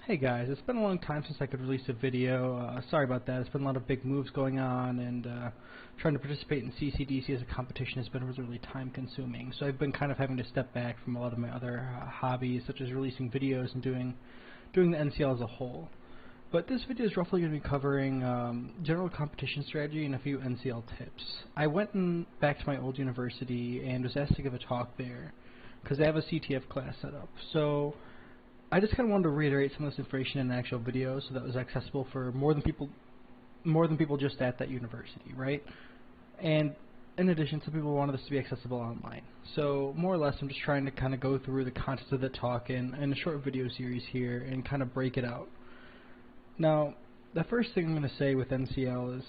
Hey guys, it's been a long time since I could release a video. Sorry about that. It's been a lot of big moves going on, and trying to participate in CCDC as a competition has been really time consuming. So I've been kind of having to step back from a lot of my other hobbies, such as releasing videos and doing the NCL as a whole. But this video is roughly going to be covering general competition strategy and a few NCL tips. I went back to my old university and was asked to give a talk there because they have a CTF class set up. So I just kind of wanted to reiterate some of this information in an actual video so that it was accessible for more than people just at that university, right? And in addition, some people wanted this to be accessible online. So more or less, I'm just trying to kind of go through the content of the talk in a short video series here and kind of break it out. Now, the first thing I'm going to say with NCL is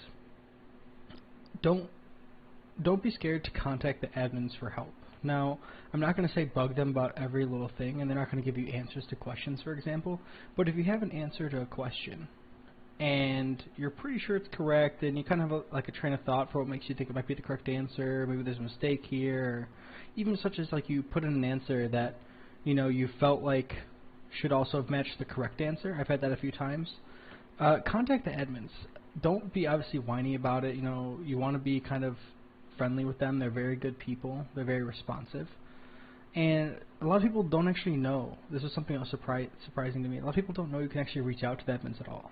don't be scared to contact the admins for help. Now, I'm not going to say bug them about every little thing, and they're not going to give you answers to questions, for example, but if you have an answer to a question and you're pretty sure it's correct and you kind of have like a train of thought for what makes you think it might be the correct answer, maybe there's a mistake here, or even such as like you put in an answer that you felt like should also have matched the correct answer. I've had that a few times. Contact the admins. Don't be obviously whiny about it. You want to be kind of friendly with them. They're very good people. They're very responsive. And a lot of people don't actually know. This is something that was surprising to me. A lot of people don't know you can actually reach out to the admins at all.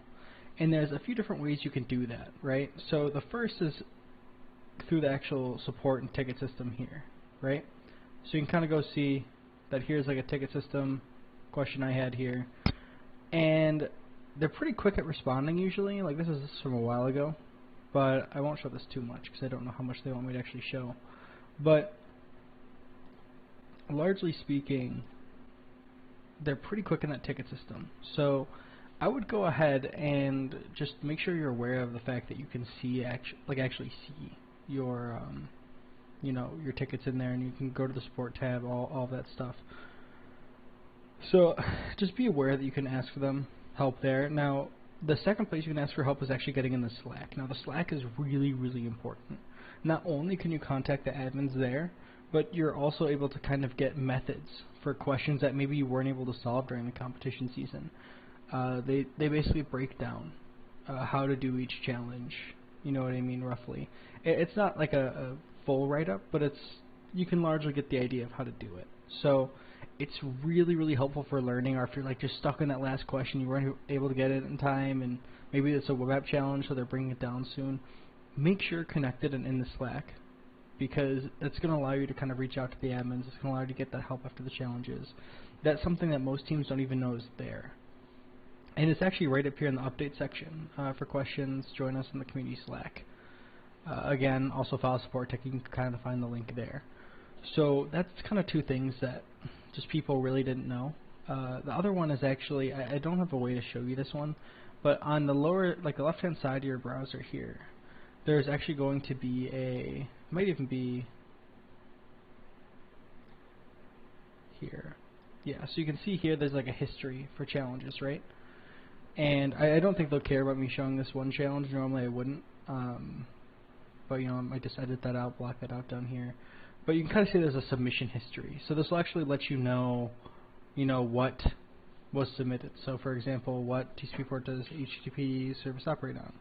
And there's a few different ways you can do that, right? So the first is through the actual support and ticket system here, right? So you can kind of go see that here's like a ticket system question I had here. And they're pretty quick at responding usually. Like this is from a while ago. But I won't show this too much because I don't know how much they want me to actually show. But largely speaking, they're pretty quick in that ticket system. So I would go ahead and just make sure you're aware of the fact that you can see actually see your your tickets in there, and you can go to the support tab, all of that stuff. So just be aware that you can ask for them help there. Now, the second place you can ask for help is actually getting in the Slack. Now, the Slack is really, really important. Not only can you contact the admins there, but you're also able to kind of get methods for questions that maybe you weren't able to solve during the competition season. They basically break down how to do each challenge. You know what I mean, roughly. It's not like a full write-up, but you can largely get the idea of how to do it. So it's really, really helpful for learning, or if you're like just stuck in that last question, you weren't able to get it in time, and maybe it's a web app challenge, so they're bringing it down soon. Make sure you're connected and in the Slack, because it's going to allow you to kind of reach out to the admins. It's going to allow you to get that help after the challenges. That's something that most teams don't even know is there. And it's actually right up here in the update section. For questions, join us in the community Slack. Again, also file support tech, you can kind of find the link there. So that's kind of two things that just people really didn't know. The other one is actually, I don't have a way to show you this one, but on the lower, like the left-hand side of your browser here, there's actually going to be might even be here. Yeah, so you can see here there's like a history for challenges, right? And I don't think they'll care about me showing this one challenge. Normally I wouldn't. But I might just edit that out, block that out down here. But you can kind of see there's a submission history. So this will actually let you know, what was submitted. So for example, what TCP port does HTTP service operate on?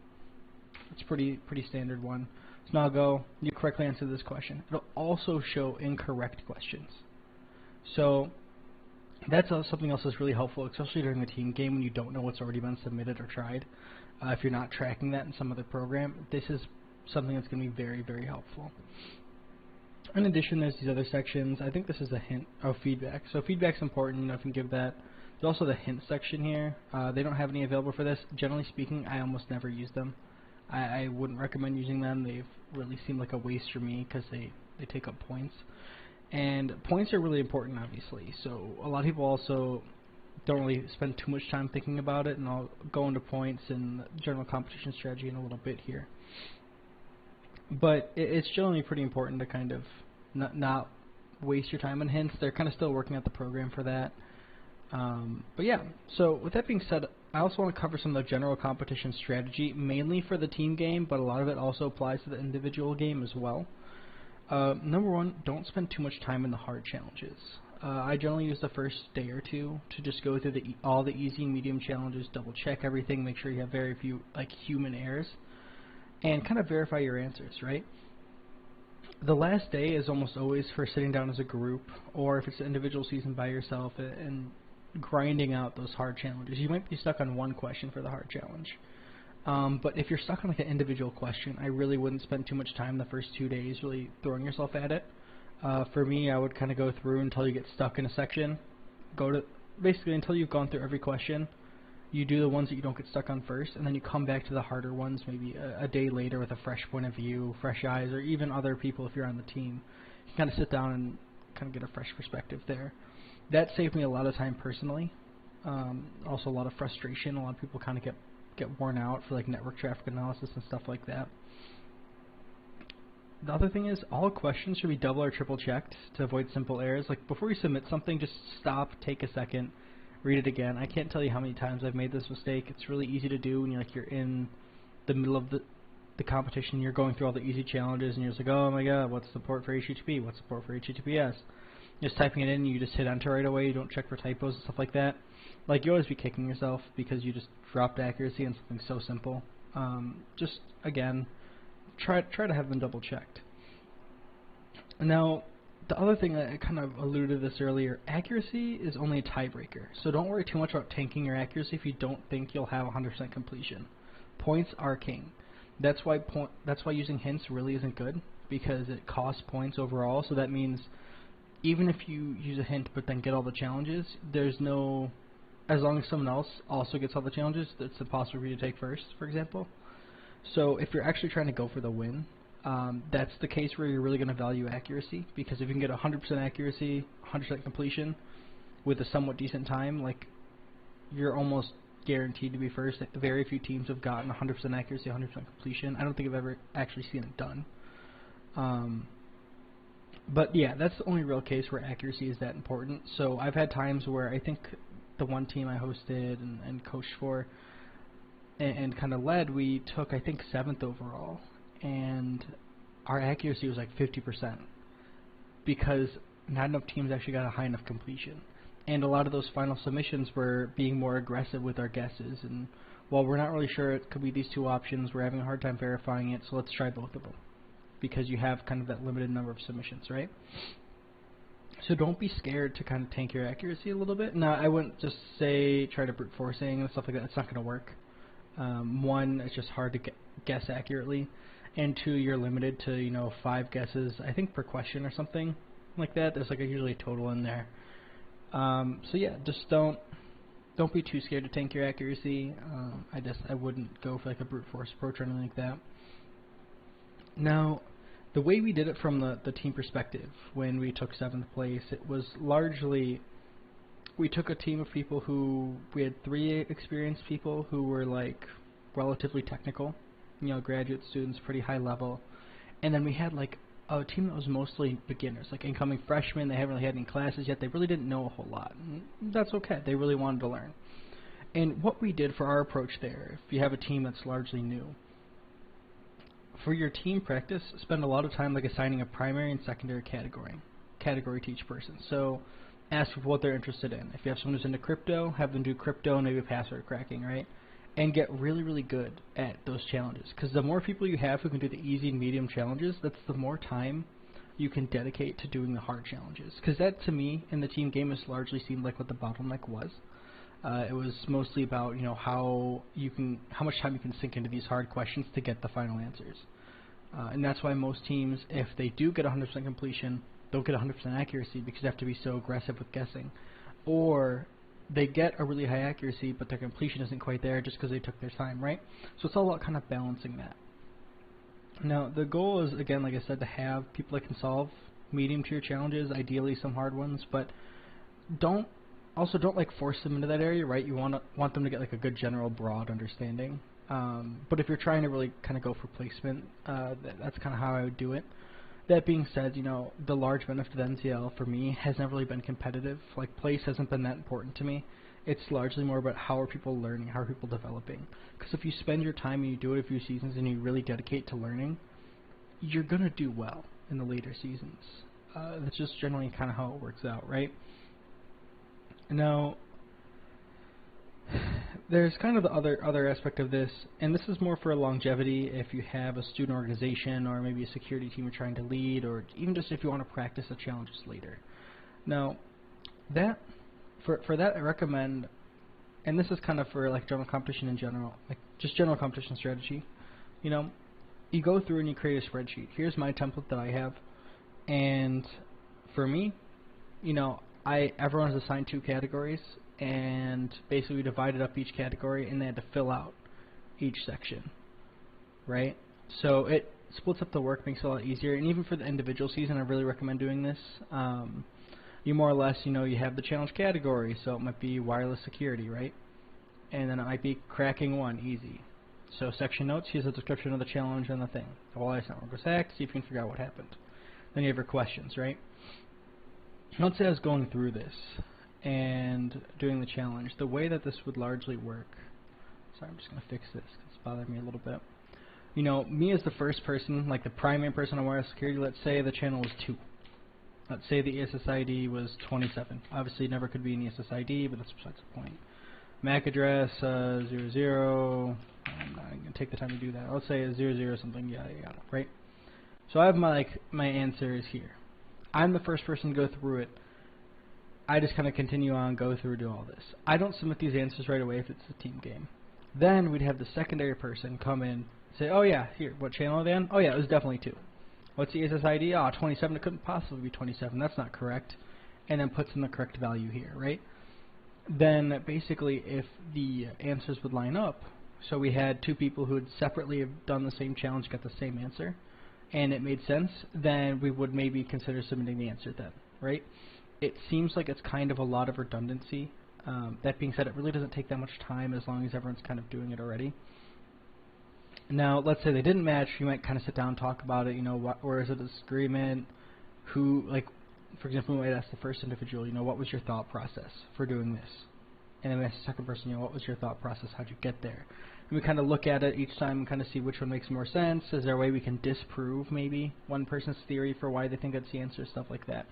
It's pretty standard one. So now I'll go, you correctly answer this question. It'll also show incorrect questions. So that's something else that's really helpful, especially during the team game when you don't know what's already been submitted or tried. If you're not tracking that in some other program, this is something that's going to be very, very helpful. In addition, there's these other sections. I think this is a hint of feedback. So feedback's important, if you can give that. There's also the hint section here. They don't have any available for this. Generally speaking, I almost never use them. I wouldn't recommend using them. They've really seemed like a waste for me because they take up points. And points are really important, obviously. So a lot of people also don't really spend too much time thinking about it, and I'll go into points and general competition strategy in a little bit here. But it's generally pretty important to kind of not waste your time on hints. They're kind of still working out the program for that. But yeah, so with that being said, I also want to cover some of the general competition strategy, mainly for the team game, but a lot of it also applies to the individual game as well. Number one, don't spend too much time in the hard challenges. I generally use the first day or two to just go through all the easy and medium challenges, double check everything, make sure you have very few like human errors, and kind of verify your answers, right? The last day is almost always for sitting down as a group, or if it's an individual season by yourself, and grinding out those hard challenges. You might be stuck on one question for the hard challenge. But if you're stuck on like an individual question, I really wouldn't spend too much time the first 2 days really throwing yourself at it. For me, I would kind of go through until you get stuck in a section. Basically until you've gone through every question. You do the ones that you don't get stuck on first, and then you come back to the harder ones maybe a day later with a fresh point of view, fresh eyes, or even other people if you're on the team. You can kind of sit down and kind of get a fresh perspective there. That saved me a lot of time personally. Also a lot of frustration. A lot of people kind of get worn out for like network traffic analysis and stuff like that. The other thing is all questions should be double or triple checked to avoid simple errors. Like before you submit something, just stop, take a second, read it again. I can't tell you how many times I've made this mistake. It's really easy to do when you're in the middle of the competition. You're going through all the easy challenges and you're just like, oh my god, what's the port for HTTP? What's the port for HTTPS? Just typing it in, you just hit enter right away. You don't check for typos and stuff like that. Like you always be kicking yourself because you just dropped accuracy on something so simple. Just again, try to have them double checked. Now, the other thing I kind of alluded to this earlier, accuracy is only a tiebreaker. So don't worry too much about tanking your accuracy if you don't think you'll have 100% completion. Points are king. That's why using hints really isn't good, because it costs points overall. So that means even if you use a hint but then get all the challenges, as long as someone else also gets all the challenges, it's impossible for you to take first, for example. So if you're actually trying to go for the win, that's the case where you're really going to value accuracy, because if you can get 100% accuracy, 100% completion with a somewhat decent time, like you're almost guaranteed to be first. Very few teams have gotten 100% accuracy, 100% completion. I don't think I've ever actually seen it done. But yeah, that's the only real case where accuracy is that important. So I've had times where I think the one team I hosted and coached for and kind of led, we took I think 7th overall, and our accuracy was like 50% because not enough teams actually got a high enough completion. And a lot of those final submissions were being more aggressive with our guesses, and while we're not really sure it could be these two options, we're having a hard time verifying it, so let's try both of them, because you have kind of that limited number of submissions, right? So don't be scared to kind of tank your accuracy a little bit. Now, I wouldn't just say try to brute forcing and stuff like that. It's not going to work. One, it's just hard to guess accurately, and two, you're limited to 5 guesses, I think, per question or something like that. There's like usually a total in there. So yeah, just don't be too scared to tank your accuracy. I wouldn't go for like a brute force approach or anything like that. Now, the way we did it from the team perspective when we took 7th place, it was largely we took a team of people we had 3 experienced people who were like relatively technical, graduate students, pretty high level, and then we had like a team that was mostly beginners, like incoming freshmen. They haven't really had any classes yet. They really didn't know a whole lot. And that's okay. They really wanted to learn. And what we did for our approach there, if you have a team that's largely new, for your team practice, spend a lot of time like assigning a primary and secondary category to each person. So ask for what they're interested in. If you have someone who's into crypto, have them do crypto and maybe password cracking, right? And get really, really good at those challenges. Because the more people you have who can do the easy and medium challenges, that's the more time you can dedicate to doing the hard challenges. Because that, to me, in the team game, has largely seemed like what the bottleneck was. It was mostly about how much time you can sink into these hard questions to get the final answers. And that's why most teams, if they do get 100% completion, don't get 100% accuracy because they have to be so aggressive with guessing. Or they get a really high accuracy, but their completion isn't quite there just because they took their time, right? So it's all about kind of balancing that. Now, the goal is, again, like I said, to have people that can solve medium-tier challenges, ideally some hard ones, but don't like force them into that area, right? You want them to get like a good general broad understanding. But if you're trying to really kind of go for placement, that's kind of how I would do it. That being said, the large benefit of NCL for me has never really been competitive. Like, place hasn't been that important to me. It's largely more about how are people learning, how are people developing. Because if you spend your time and you do it a few seasons and you really dedicate to learning, you're going to do well in the later seasons. That's just generally kind of how it works out, right? Now, there's kind of the other aspect of this, and this is more for longevity if you have a student organization or maybe a security team you're trying to lead, or even just if you want to practice the challenges later. Now, that for that I recommend, and this is kind of for like general competition in general, like just general competition strategy. You know, you go through and you create a spreadsheet. Here's my template that I have, and for me, you know, everyone is assigned 2 categories, and basically we divided up each category and they had to fill out each section, right? So it splits up the work, makes it a lot easier, and even for the individual season I really recommend doing this. You more or less, you know, you have the challenge category, so it might be wireless security, right? And then it might be cracking 1, easy. So section notes, here's a description of the challenge and the thing. The wireless network was hacked, see if you can figure out what happened. Then you have your questions, right? Let's say I was going through this and doing the challenge. The way that this would largely work, sorry, I'm just going to fix this because it's bothering me a little bit. You know, me as the first person, like the primary person on wireless security, let's say the channel was 2. Let's say the SSID was 27. Obviously, it never could be an SSID, but that's besides the point. MAC address 00. I'm not going to take the time to do that. Let's say a 00 something. Yada yada. Right. So I have my answers here. I'm the first person to go through it. I just kind of continue on, go through, do all this. I don't submit these answers right away if it's a team game. Then we'd have the secondary person come in, say, oh yeah, here, what channel are they on? Oh yeah, it was definitely 2. What's the SSID? Oh, 27, it couldn't possibly be 27, that's not correct. And then puts in the correct value here, right? Then basically if the answers would line up, so we had 2 people who had separately have done the same challenge, got the same answer, and it made sense, then we would maybe consider submitting the answer then, right? It seems like it's kind of a lot of redundancy. That being said, it really doesn't take that much time as long as everyone's kind of doing it already. Now, let's say they didn't match, you might kind of sit down and talk about it, you know, where is a disagreement, who, like, for example, we might ask the first individual, you know, what was your thought process for doing this? And then we ask the second person, you know, what was your thought process, how'd you get there? And we kind of look at it each time and kind of see which one makes more sense. Is there a way we can disprove maybe one person's theory for why they think that's the answer, stuff like that.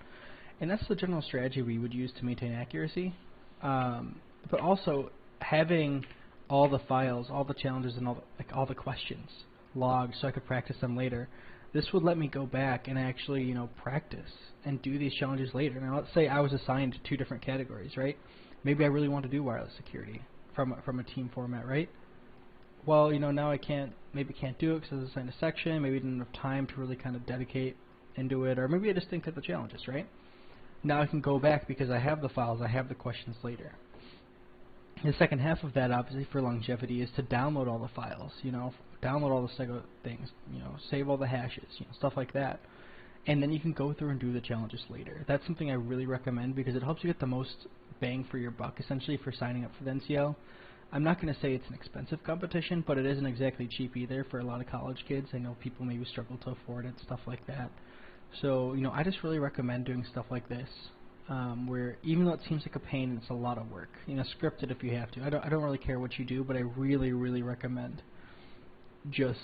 And that's the general strategy we would use to maintain accuracy. But also having all the files, all the challenges, and all the questions logged so I could practice them later. This would let me go back and actually, you know, practice and do these challenges later. Now, let's say I was assigned 2 different categories, right? Maybe I really want to do wireless security from a team format, right? Well, you know, now I maybe can't do it because I was assigned a section. Maybe I didn't have time to really kind of dedicate into it, or maybe I just didn't get the challenges, right? Now I can go back because I have the files, I have the questions later. The second half of that, obviously, for longevity is to download all the files, you know, download all the Sego things, you know, save all the hashes, you know, stuff like that. And then you can go through and do the challenges later. That's something I really recommend because it helps you get the most bang for your buck, essentially, for signing up for the NCL. I'm not going to say it's an expensive competition, but it isn't exactly cheap either for a lot of college kids. I know people maybe struggle to afford it, stuff like that. So, you know, I just really recommend doing stuff like this, where even though it seems like a pain, it's a lot of work. You know, script it if you have to. I don't really care what you do, but I really, really recommend just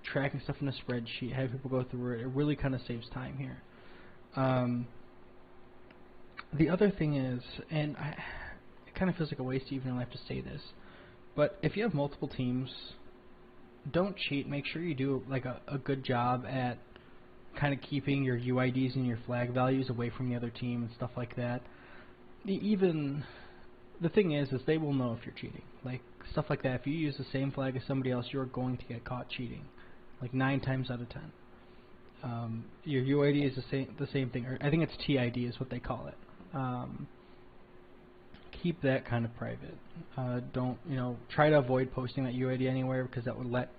tracking stuff in a spreadsheet, have people go through it. It really kind of saves time here. The other thing is, and it kind of feels like a waste even when I have to say this, but if you have multiple teams, don't cheat. Make sure you do like a good job at kind of keeping your UIDs and your flag values away from the other team and stuff like that. The thing is they will know if you're cheating. Like stuff like that. If you use the same flag as somebody else, you're going to get caught cheating. Like 9 times out of 10. Your UID is the same thing, or I think it's TID is what they call it. Keep that kind of private. Don't, you know, try to avoid posting that UID anywhere because that would let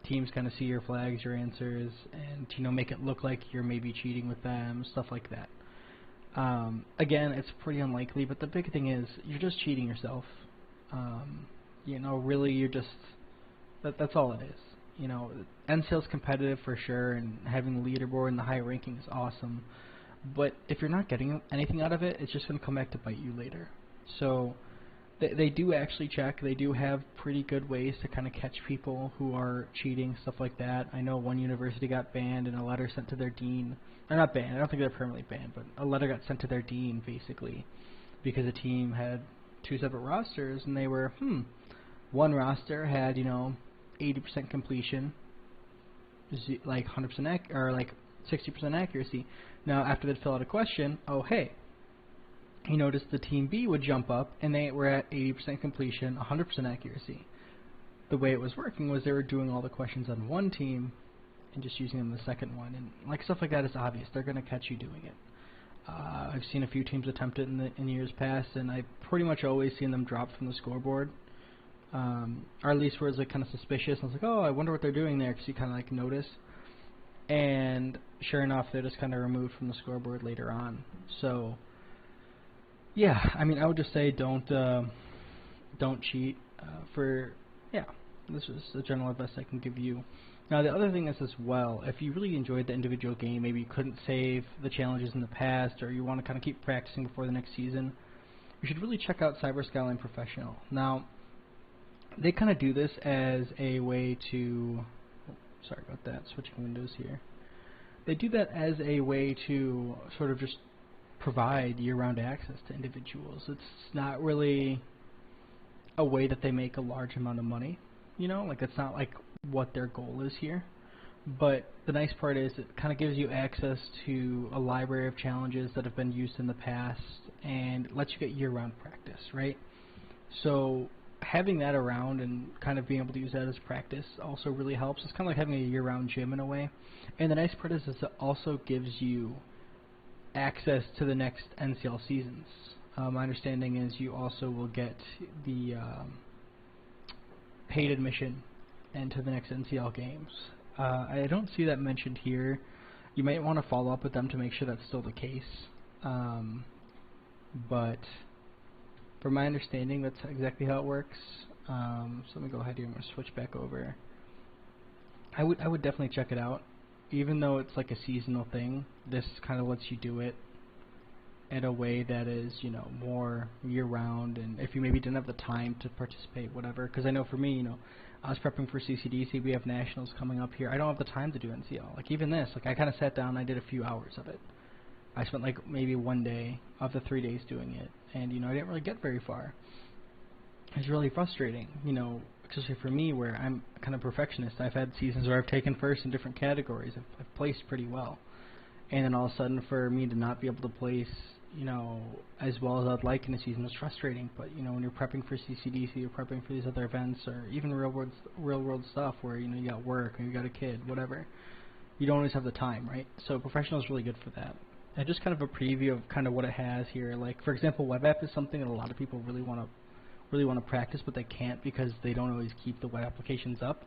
teams kind of see your flags, your answers, and, you know, make it look like you're maybe cheating with them, stuff like that. Again, it's pretty unlikely, but the big thing is you're just cheating yourself. You know, really, you're just that's all it is. You know, NCL's competitive for sure, and having the leaderboard and the high ranking is awesome. But if you're not getting anything out of it, it's just going to come back to bite you later. So they do actually check. They do have pretty good ways to kind of catch people who are cheating, stuff like that. I know one university got banned and a letter sent to their dean or not banned, I don't think they're permanently banned, but a letter got sent to their dean, basically, because a team had 2 separate rosters, and they were, one roster had, 80% completion, like 100% or like 60% accuracy. Now, after they'd fill out a question, oh hey, you noticed the team B would jump up, and they were at 80% completion, 100% accuracy. The way it was working was they were doing all the questions on one team and just using them the second one, and like stuff like that is obvious. They're going to catch you doing it. I've seen a few teams attempt it in years past, and I've pretty much always seen them drop from the scoreboard. Or at least where it's like kind of suspicious. I was like, oh, I wonder what they're doing there, because you kind of like notice. And sure enough, they're just kind of removed from the scoreboard later on. So yeah, I mean, I would just say don't cheat. This is the general advice I can give you. Now, the other thing is as well, if you really enjoyed the individual game, maybe you couldn't save the challenges in the past, or you want to kind of keep practicing before the next season, you should really check out Cyberskyline Professional. Now, they kind of do this as a way to, sorry about that, switching windows here. They do that as a way to sort of just provide year-round access to individuals. It's not really a way that they make a large amount of money, like it's not like what their goal is here. But the nice part is it kind of gives you access to a library of challenges that have been used in the past and lets you get year-round practice, right? So having that around and kind of being able to use that as practice also really helps. It's kind of like having a year-round gym in a way. And the nice part is it also gives you access to the next NCL seasons. My understanding is you also will get the paid admission into the next NCL games. I don't see that mentioned here. You might want to follow up with them to make sure that's still the case. But from my understanding, that's exactly how it works. So let me go ahead here and switch back over. I would definitely check it out. Even though it's like a seasonal thing, this kind of lets you do it in a way that is, more year-round, and if you maybe didn't have the time to participate, whatever, because I know for me, I was prepping for CCDC, we have nationals coming up here, I don't have the time to do NCL, like even this, like I kind of sat down and I did a few hours of it. I spent like maybe one day of the 3 days doing it, and I didn't really get very far. It's really frustrating, especially for me where I'm kind of perfectionist. I've had seasons where I've taken first in different categories, I've placed pretty well, and then all of a sudden for me to not be able to place as well as I'd like in a season is frustrating. But when you're prepping for CCDC, you're prepping for these other events, or even real world stuff where you got work or you got a kid, whatever, you don't always have the time, right? So professional is really good for that. And just kind of a preview of kind of what it has here. Like for example, web app is something that a lot of people really want to practice, but they can't because they don't always keep the web applications up.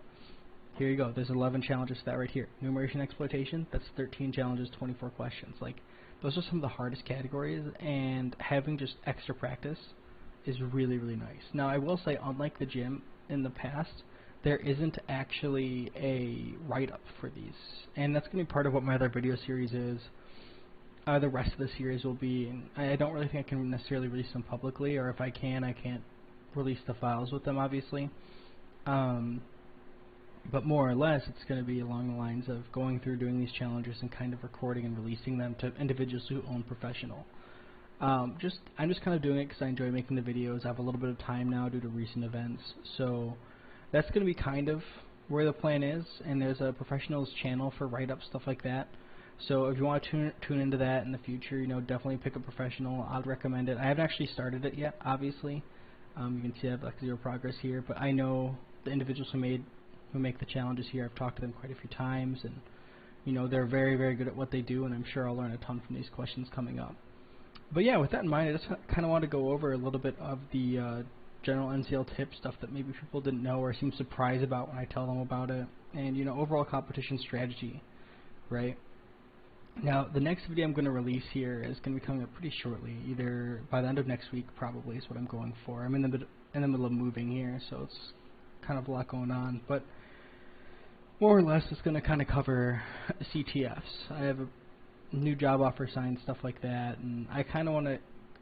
Here you go. There's 11 challenges to that right here. Numeration exploitation, that's 13 challenges, 24 questions. Like, those are some of the hardest categories, and having just extra practice is really, really nice. Now, I will say, unlike the gym in the past, there isn't actually a write-up for these, and that's going to be part of what my other video series is. The rest of the series will be, and I don't really think I can necessarily release them publicly, or if I can, I can't release the files with them, obviously. But more or less, it's going to be along the lines of going through doing these challenges and kind of recording and releasing them to individuals who own professional. I'm just kind of doing it because I enjoy making the videos. I have a little bit of time now due to recent events, so that's going to be kind of where the plan is. And there's a professionals channel for write-up, stuff like that. So if you want to tune into that in the future, definitely pick a professional. I'd recommend it. I haven't actually started it yet, obviously. You can see I have like 0 progress here, but I know the individuals who make the challenges here. I've talked to them quite a few times, and they're very, very good at what they do, and I'm sure I'll learn a ton from these questions coming up. But yeah, with that in mind, I just kind of want to go over a little bit of the general NCL tip stuff that maybe people didn't know or seem surprised about when I tell them about it, and overall competition strategy, right? Now, the next video I'm going to release here is going to be coming up pretty shortly, either by the end of next week, probably is what I'm going for. I'm in the middle of moving here, so it's kind of a lot going on, but more or less it's going to kind of cover CTFs. I have a new job offer signed, stuff like that, and I kind of want to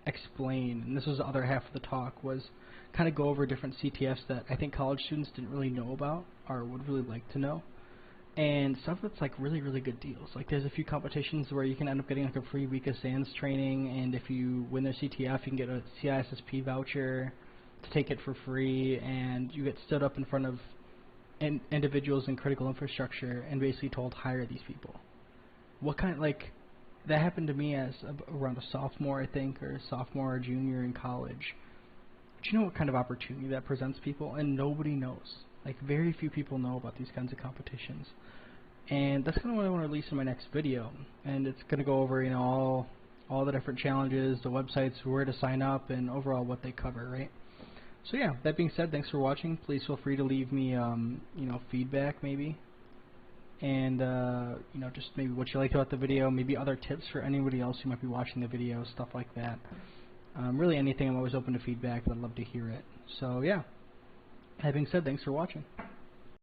explain, and this was the other half of the talk, was kind of go over different CTFs that I think college students didn't really know about or would really like to know. and stuff that's like really, really good deals. Like there's a few competitions where you can end up getting like a free week of SANS training, and if you win their CTF, you can get a CISSP voucher to take it for free, and you get stood up in front of individuals in critical infrastructure and basically told, hire these people. What kind, like, that happened to me as around a sophomore, I think, or a sophomore or junior in college. Do you know what kind of opportunity that presents people? And nobody knows. Like, very few people know about these kinds of competitions. And that's kind of what I want to release in my next video. And it's going to go over, you know, all the different challenges, the websites, where to sign up, and overall what they cover, right? So yeah, that being said, thanks for watching. Please feel free to leave me, you know, feedback maybe. And, you know, just maybe what you liked about the video, maybe other tips for anybody else who might be watching the video, stuff like that. Really anything, I'm always open to feedback, but I'd love to hear it. So yeah, that being said, thanks for watching.